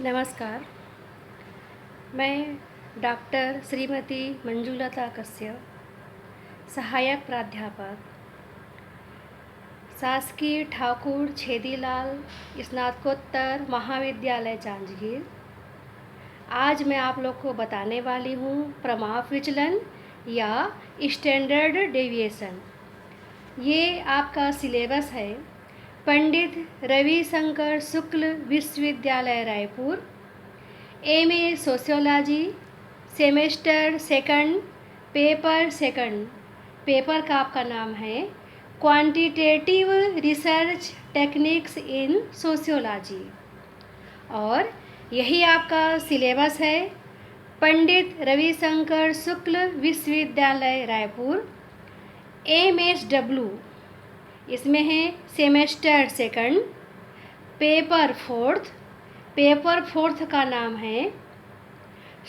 नमस्कार। मैं डॉक्टर श्रीमती मंजुलता कश्यप, सहायक प्राध्यापक, शासकीय ठाकुर छेदीलाल स्नातकोत्तर महाविद्यालय जांजगीर। आज मैं आप लोग को बताने वाली हूँ प्रमाप विचलन या स्टैंडर्ड डेविएशन। ये आपका सिलेबस है पंडित रविशंकर शुक्ल विश्वविद्यालय Raipur, MA sociology, semester second, paper second. Paper का आपका नाम है quantitative research techniques in sociology और यही आपका सिलेबस है पंडित रविशंकर शुक्ल विश्वविद्यालय रायपुर, MSW। इसमें है semester second, paper fourth. Paper fourth का नाम है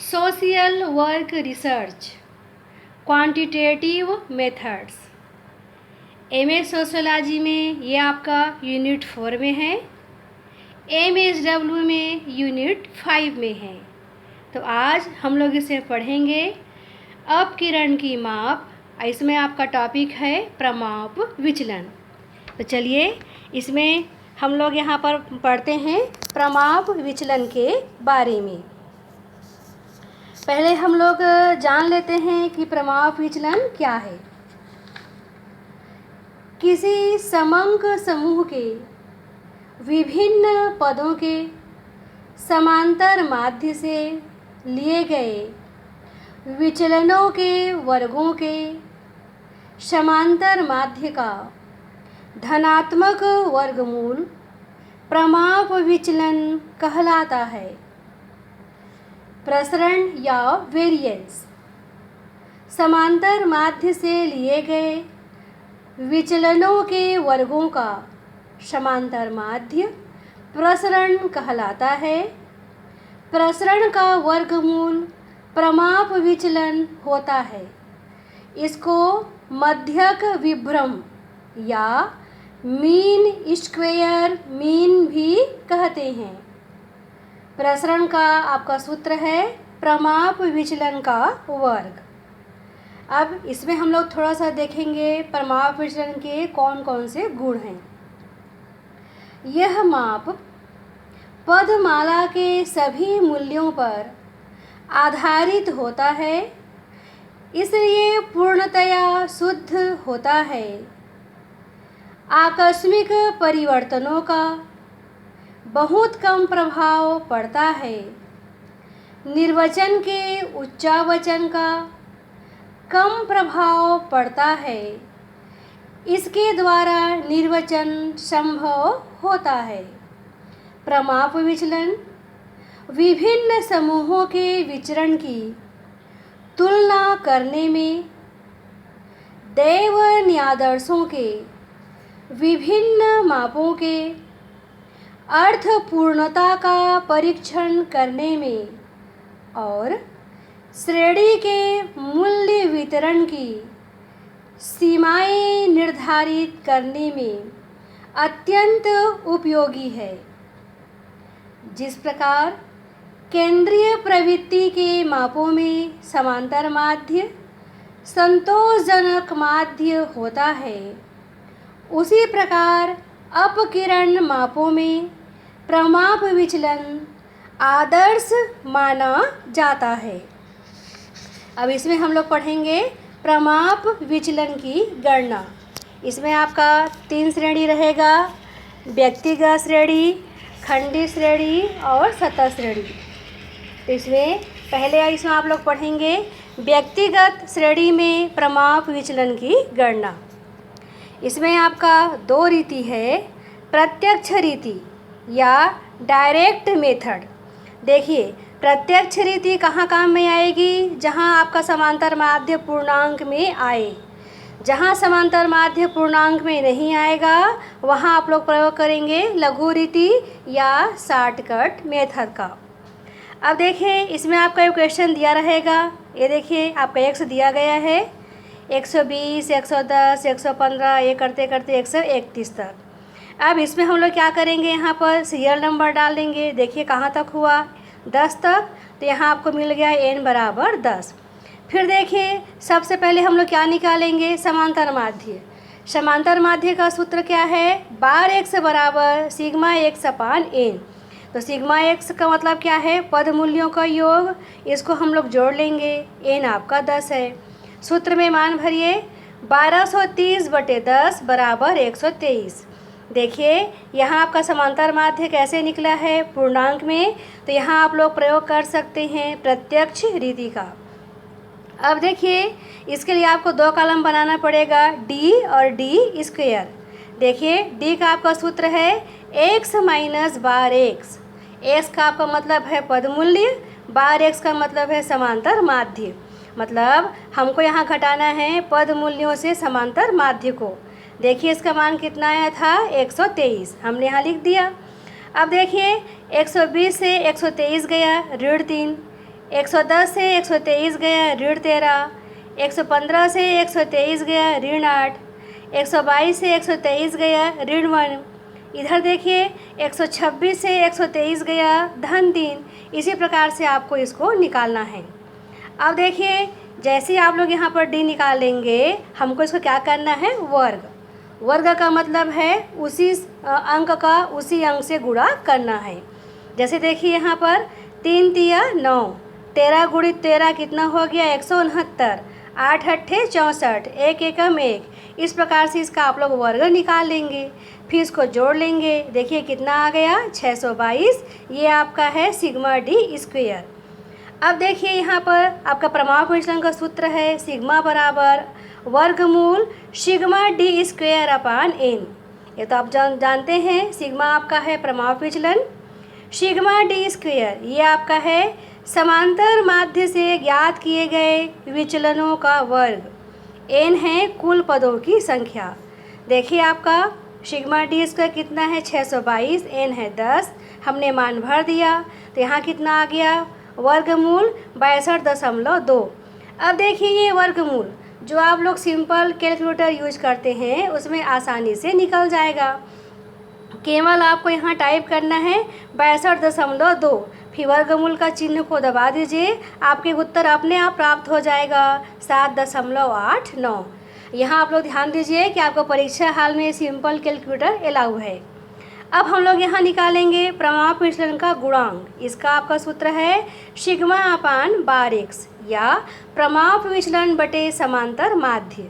social work research quantitative methods. MA sociology में ये आपका यूनिट 4 में है, MSW में यूनिट 5 में है। तो आज हम लोग इसे पढ़ेंगे अपकिरण की माप। इसमें आपका टॉपिक है प्रमाप विचलन। तो चलिए इसमें हम लोग यहाँ पर पढ़ते हैं प्रमाप विचलन के बारे में। पहले हम लोग जान लेते हैं कि प्रमाप विचलन क्या है। किसी समंक समूह के विभिन्न पदों के समांतर माध्य से लिए गए विचलनों के वर्गों के समांतर माध्य का धनात्मक वर्गमूल प्रमाप विचलन कहलाता है। प्रसरण या वेरिएंस समांतर माध्य से लिए गए विचलनों के वर्गों का समांतर माध्य प्रसरण कहलाता है। प्रसरण का वर्गमूल प्रमाप विचलन होता है। इसको मध्यक विभ्रम या मीन स्क्वेयर मीन भी कहते हैं। प्रसरण का आपका सूत्र है प्रमाप विचलन का वर्ग। अब इसमें हम लोग थोड़ा सा देखेंगे प्रमाप विचलन के कौन कौन से गुण हैं। यह माप पदमाला के सभी मूल्यों पर आधारित होता है, इसलिए पूर्णतया शुद्ध होता है। आकस्मिक परिवर्तनों का बहुत कम प्रभाव पड़ता है। निर्वचन के उच्चावचन का कम प्रभाव पड़ता है। इसके द्वारा निर्वचन संभव होता है। प्रमाप विचलन विभिन्न समूहों के विचरण की तुलना करने में दैव न्यादर्शों के विभिन्न मापों के अर्थपूर्णता का परीक्षण करने में और श्रेणी के मूल्य वितरण की सीमाएं निर्धारित करने में अत्यंत उपयोगी है। जिस प्रकार केंद्रीय प्रवृत्ति के मापों में समांतर माध्य संतोषजनक माध्य होता है, उसी प्रकार अपकिरण मापों में प्रमाप विचलन आदर्श माना जाता है। अब इसमें हम लोग पढ़ेंगे प्रमाप विचलन की गणना। इसमें आपका 3 श्रेणी रहेगा, व्यक्तिगत श्रेणी, खंडी श्रेणी और सतह श्रेणी। तो इसमें आप लोग पढ़ेंगे व्यक्तिगत श्रेणी में प्रमाप विचलन की गणना। इसमें आपका 2 रीति है, प्रत्यक्ष रीति या डायरेक्ट मेथड। देखिए प्रत्यक्ष रीति कहाँ काम में आएगी, जहाँ आपका समांतर माध्य पूर्णांक में आए। जहाँ समांतर माध्य पूर्णांक में नहीं आएगा वहाँ आप लोग प्रयोग करेंगे लघु रीति या शॉर्टकट मेथड का। अब देखिए इसमें आपका एक क्वेश्चन दिया रहेगा। ये देखिए आपका x दिया गया है, 120, 110, 115 ये करते करते 131 तक। अब इसमें हम लोग क्या करेंगे, यहाँ पर सीरियल नंबर डाल देंगे। देखिए कहाँ तक हुआ, 10 तक, तो यहाँ आपको मिल गया n बराबर 10। फिर देखिए सबसे पहले हम लोग क्या निकालेंगे, समांतर माध्य। समांतर माध्य का सूत्र क्या है, बार x बराबर सिग्मा x अपान n। तो सिग्मा x का मतलब क्या है, पद मूल्यों का योग, इसको हम लोग जोड़ लेंगे, n आपका 10 है। सूत्र में मान भरिए, 1230/10 बराबर 123। देखिए यहाँ आपका समांतर माध्य कैसे निकला है, पूर्णांक में, तो यहाँ आप लोग प्रयोग कर सकते हैं प्रत्यक्ष रीति का। अब देखिए इसके लिए आपको 2 कॉलम बनाना पड़ेगा, d और d स्क्वायर। देखिए d का आपका सूत्र है x माइनस बार x। x का आपका मतलब है पद मूल्य, बार x का मतलब है समांतर माध्य। मतलब हमको यहाँ घटाना है पद मूल्यों से समांतर माध्य को। देखिए इसका मान कितना आया था, 123, हमने यहाँ लिख दिया। अब देखिए 120 से 123 गया, ऋण 3, 110 से 123 गया, ऋण 13, 115 से 123 गया, ऋण 8, 122 से 123 गया, ऋण 1। इधर देखिए 126 से 123 गया, धन 3। इसी प्रकार से आपको इसको निकालना है। अब देखिए जैसे आप लोग यहाँ पर d निकालेंगे, हमको इसको क्या करना है, वर्ग। वर्ग का मतलब है उसी अंक का उसी अंक से गुणा करना है। जैसे देखिए यहाँ पर 3 तिया 9, 13 गुणित 13 कितना हो गया, 169, 8 अट्ठे 64, 1 एकम 1। इस प्रकार से इसका आप लोग वर्ग निकाल लेंगे, फिर इसको जोड़ लेंगे। देखिए कितना आ गया, 622। ये आपका है सिग्मा डी स्क्वायर। अब देखिए यहाँ पर आपका प्रमाप विचलन का सूत्र है, सिग्मा बराबर वर्गमूल sigma D square upon n। ये तो आप जानते हैं, सिग्मा आपका है प्रमाप विचलन, सिग्मा डी स्क्वायर ये आपका है समांतर माध्य से ज्ञात किए गए विचलनों का वर्ग, n है कुल पदों की संख्या। देखिए आपका सिग्मा डी स्क्वायर कितना है, 622, n है 10, हमने मान भर दिया, तो यहाँ कितना आ गया, वर्गमूल 62.2। अब देखिए ये वर्गमूल जो आप लोग सिंपल कैलकुलेटर यूज करते हैं उसमें आसानी से निकल जाएगा। केवल आपको यहाँ टाइप करना है 62.2, फिर वर्गमूल का चिन्ह को दबा दीजिए, आपके उत्तर अपने आप प्राप्त हो जाएगा 7.89। यहाँ आप लोग ध्यान दीजिए कि आपको परीक्षा हाल में सिंपल कैलकुलेटर अलाउ है। अब हम लोग यहाँ निकालेंगे प्रमाप विचलन का गुणांक। इसका आपका सूत्र है सिग्मा अपान बार x या प्रमाप विचलन बटे समांतर माध्य।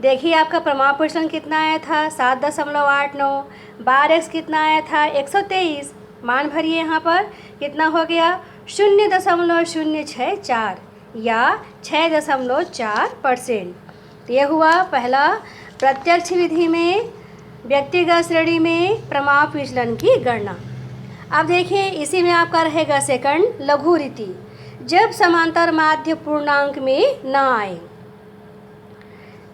देखिए आपका प्रमाप विचलन कितना आया था, 7.89, बार x कितना आया था, 123। मान भरिए, यहाँ पर कितना हो गया, 0.064 या 6.4%। ये हुआ पहला प्रत्यक्ष विधि में व्यक्तिगत श्रेणी में प्रमाप विचलन की गणना। अब देखिए इसी में आपका रहेगा सेकंड, लघु रीति, जब समांतर माध्य पूर्णांक में न आए।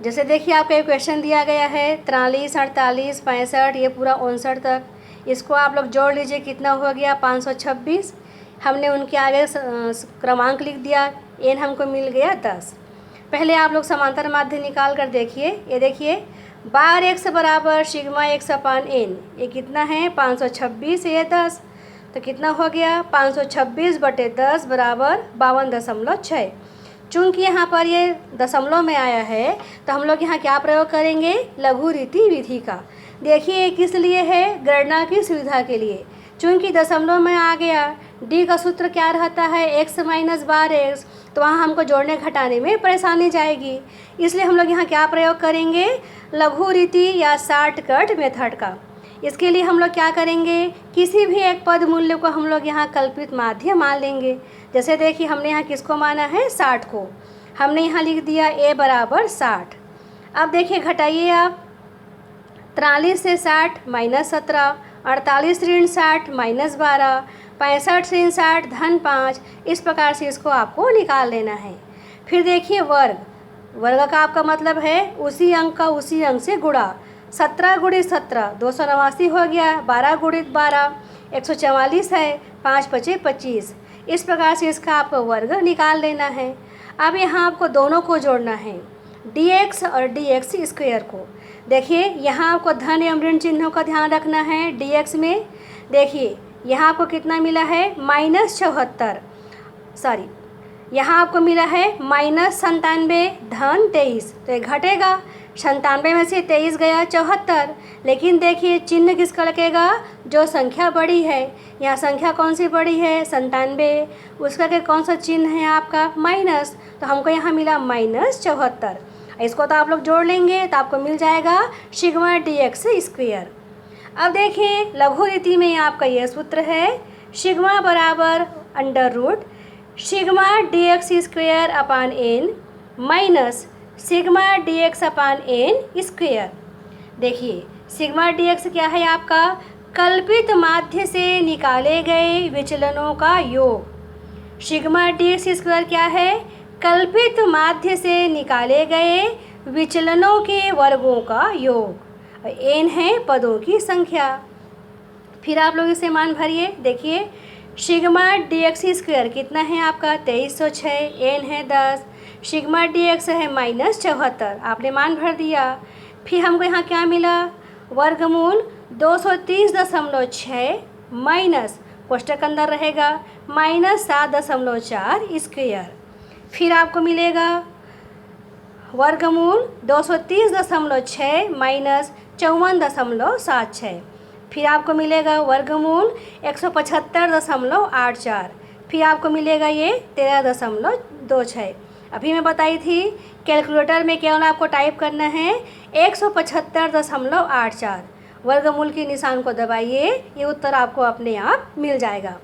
जैसे देखिए आपका एक क्वेश्चन दिया गया है 43, 48, 65, ये पूरा 59 तक, इसको आप लोग जोड़ लीजिए, कितना हो गया, 526। हमने उनके आगे क्रमांक लिख दिया, n हमको मिल गया 10। पहले आप लोग समांतर माध्य निकाल कर देखिए। ये देखिए बार x बराबर सिग्मा x अपान n, ये कितना है, 526, ये 10, तो कितना हो गया, 526/10 बराबर 52.6। चूँकि यहाँ पर ये दशमलव में आया है तो हम लोग यहाँ क्या प्रयोग करेंगे, लघु रीति विधि का। देखिए किस लिए है, गणना की सुविधा के लिए। चूँकि दशमलव में आ गया, d का सूत्र क्या रहता है, x माइनस बार x, तो वहाँ हमको जोड़ने घटाने में परेशानी जाएगी, इसलिए हम लोग यहाँ क्या प्रयोग करेंगे, लघु रीति या शॉर्टकट मेथड का। इसके लिए हम लोग क्या करेंगे, किसी भी एक पद मूल्य को हम लोग यहाँ कल्पित माध्य मान लेंगे। जैसे देखिए हमने यहाँ किसको माना है, 60 को, हमने यहाँ लिख दिया a बराबर 60। अब देखिए घटाइए आप, 43 से 60 माइनस 17, 48 ऋण 60 माइनस 12, 65 ऋण 60 धन 5। इस प्रकार से इसको आपको निकाल लेना है। फिर देखिए वर्ग, वर्ग का आपका मतलब है उसी अंक का उसी अंक से गुणा। 17 गुणित 17 289 हो गया, 12 गुणित 12 144 है, 5 पचे 25। इस प्रकार से इसका आपको वर्ग निकाल लेना है। अब यहाँ आपको दोनों को जोड़ना है, dx और dx स्क्वायर को। देखिए यहाँ आपको धन एवं ऋण चिन्हों का ध्यान रखना है। dx में देखिए यहाँ आपको कितना मिला है -74, सॉरी यहाँ आपको मिला है -97 धन 23, तो ये घटेगा। 97 में से 23 गया 74, लेकिन देखिए चिन्ह किसका लगेगा, जो संख्या बड़ी है। यहाँ संख्या कौन सी बड़ी है 97, उसका के कौन सा चिन्ह है आपका माइनस, तो हमको यहाँ मिला -74। इसको तो आप लोग जोड़ लेंगे तो आपको मिल जाएगा सिग्मा dx स्क्वेयर। अब देखिए लघु रीति में आपका यह सूत्र है, सिग्मा बराबर √ सिग्मा dx स्क्वेयर अपान n माइनस सिग्मा dx अपान n स्क्वेयर। देखिए सिग्मा dx क्या है आपका, कल्पित माध्य से निकाले गए विचलनों का योग। सिग्मा dx स्क्वायर क्या है, कल्पित माध्य से निकाले गए विचलनों के वर्गों का योग। n है पदों की संख्या। फिर आप लोग इसे मान भरिए। देखिए सिग्मा dx स्क्वायर कितना है आपका 2306, n है 10, सिग्मा dx है -74, आपने मान भर दिया। फिर हमको यहाँ क्या मिला, वर्गमूल 230.6 माइनस कोष्टक अंदर रहेगा -7.4 स्क्वेयर। फिर आपको मिलेगा वर्गमूल 230.6 माइनस 54.76। फिर आपको मिलेगा वर्गमूल 175.84। फिर आपको मिलेगा ये 13.26। अभी मैं बताई थी कैलकुलेटर में केवल आपको टाइप करना है 175.84। वर्गमूल के निशान को दबाइए, ये उत्तर आपको अपने आप मिल जाएगा।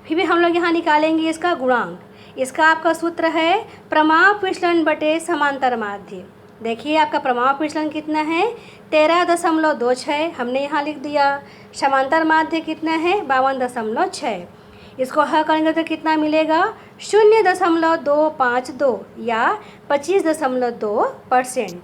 फिर भी हम लोग यहाँ निकालेंगे इसका गुणांक। इसका आपका सूत्र है प्रमाप विचलन बटे समांतर माध्य। देखिए आपका प्रमाप विचलन कितना है 13.26, हमने यहाँ लिख दिया। समांतर माध्य कितना है 52.6। इसको हल करेंगे तो कितना मिलेगा 0.252 या 25.2%।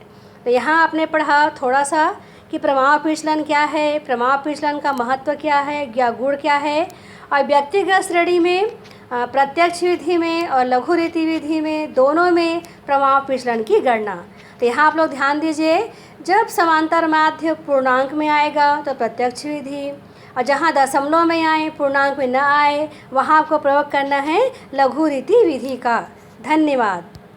तो यहाँ आपने पढ़ा थोड़ा सा कि प्रमाप विचलन क्या है, प्रमाप विचलन का महत्व क्या है या गुण क्या है, और व्यक्तिगत श्रेणी में, प्रत्यक्ष विधि में और लघु रीति विधि में, दोनों में प्रमाप विचलन की गणना। तो यहाँ आप लोग ध्यान दीजिए, जब समांतर माध्य पूर्णांक में आएगा तो प्रत्यक्ष विधि, और जहाँ दशमलव में आए, पूर्णांक में न आए, वहाँ आपको प्रयोग करना है लघु रीति विधि का। धन्यवाद।